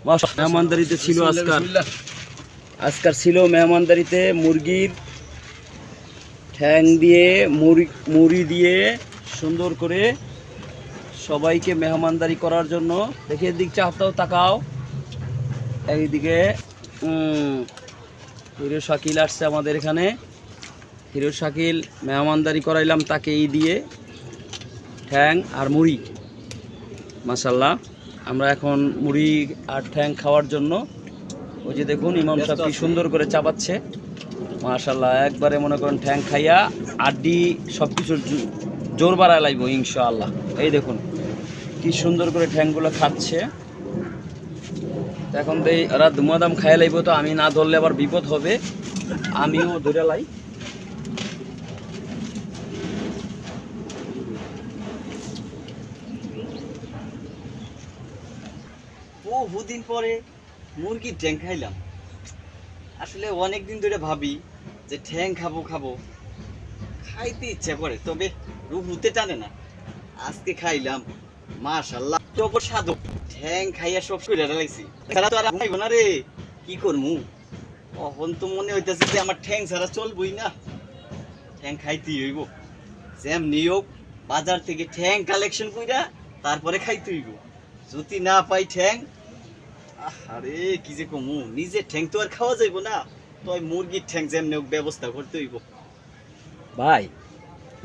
মেহমানদারিতে ছিল আজকার ছিল মেহমানদারিতে মুরগির ঠ্যাং দিয়ে মুড়ি দিয়ে সুন্দর করে সবাইকে মেহমানদারি করার জন্য। দেখি এদিক চাপটাও তাকাও, এইদিকে হিরো শাকিল আসছে আমাদের এখানে। হিরো শাকিল মেহমানদারি করাইলাম তাকে এই দিয়ে ঠ্যাং আর মুড়ি। মাশাল্লাহ, আমরা এখন মুড়ি আর ঠ্যাং খাওয়ার জন্য ওই যে দেখুন ইমাম সাহেব কি সুন্দর করে চাপাচ্ছে। মাশাল্লাহ, একবারে মনে করেন ঠ্যাং খাইয়া আড্ডি সব কিছুর জোর বাড়ায় লাগবো ইনশাআল্লাহ। এই দেখুন কি সুন্দর করে ঠ্যাংগুলো খাচ্ছে। এখন তো এরা ধুমাদাম খাইয়া লাইব, তো আমি না ধরলে আবার বিপদ হবে, আমিও ধরে লাই। বহুদিন পরে মুরগির ঠ্যাং খাইলাম। আসলে অনেকদিন ধরে ভাবি যে ঠ্যাং খাবো খাইতে ইচ্ছা করে, তবে রূপ হতে টানে না। আজকে খাইলাম, মাশাআল্লাহ টপর স্বাদ। ঠ্যাং খাইয়া সব শুয়ে লাগছি, তারা তো আর খাইব না রে, কি করমু? এখন তো মনে হইতেছে যে আমার ঠ্যাং ছাড়া চলবই না, ঠ্যাং খাইতেই হইব। যেমনি হোক বাজার থেকে ঠ্যাং কালেকশন কইরা তারপরে খাইতে হইব। যদি না পাই ঠ্যাং, আরে কি যে কমু, নিজের ঠ্যাং তো আর খাওয়া যাইব না, তো মুরগির ঠ্যাং যেমনি হোক ব্যবস্থা করতে হইব। ভাই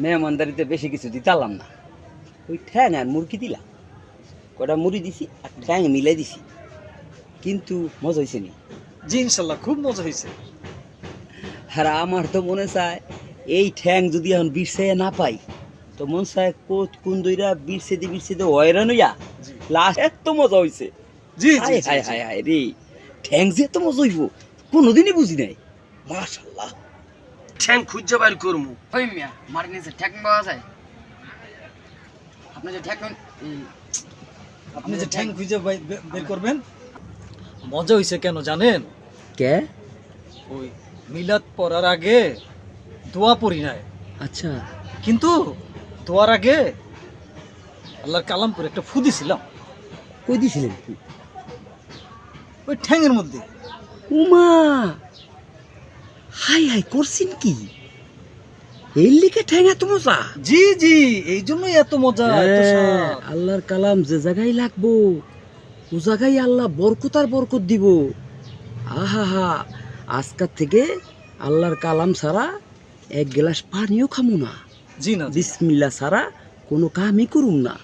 মেহমানদারিতে বেশি কিছু দিতালাম না, ওই ঠ্যাং আর মুরগি দিলাম, কটা মুড়ি দিছি আর ঠ্যাং মিলাই দিছি, কিন্তু মজা হয়েছে নি? জি ইনশাল্লাহ খুব মজা হয়েছে। আর আমার তো মনে চায় এই ঠ্যাং যদি এখন বিরসে না পাই, তো মন চায় কোন দইরা বিরসে দি হয়রান হইয়া লাস্ট এত মজা হয়েছে। জি হাই হাই হাই হাই রে, ঠ্যাং যে এত মজা হইব কোনোদিনই বুঝি নাই। মাশাআল্লাহ, ঠ্যাং খুঁজে বাইর করমু। ওই মিয়া মার নিচে ঠ্যাং পাওয়া যায়? আপনি যে ঠ্যাং খুঁজে বের করবেন। মজা হয়েছে কেন জানেন? কে? ওই মিলাদ পড়ার আগে দোয়া পড়ি নাই, আচ্ছা, কিন্তু দোয়ার আগে আল্লাহর কালাম পরে একটা ফু দিছিলাম। কই দিছিলেন? ওই ঠ্যাংয়ের মধ্যে। উমা, হাই হাই করছেন কি? এই লিখে ঠ্যাং এত মজা? জি জি, এই জন্যই এত মজা। আল্লাহর কালাম যে জায়গায় লাগবো ও জায়গায় আল্লাহ বরকত আর বরকত দিব। আহা হা, আজকাল থেকে আল্লাহর কালাম ছাড়া এক গ্লাস পানিও খামু না। জি না, বিসমিল্লাহ ছাড়া কোনো কামই করুম না।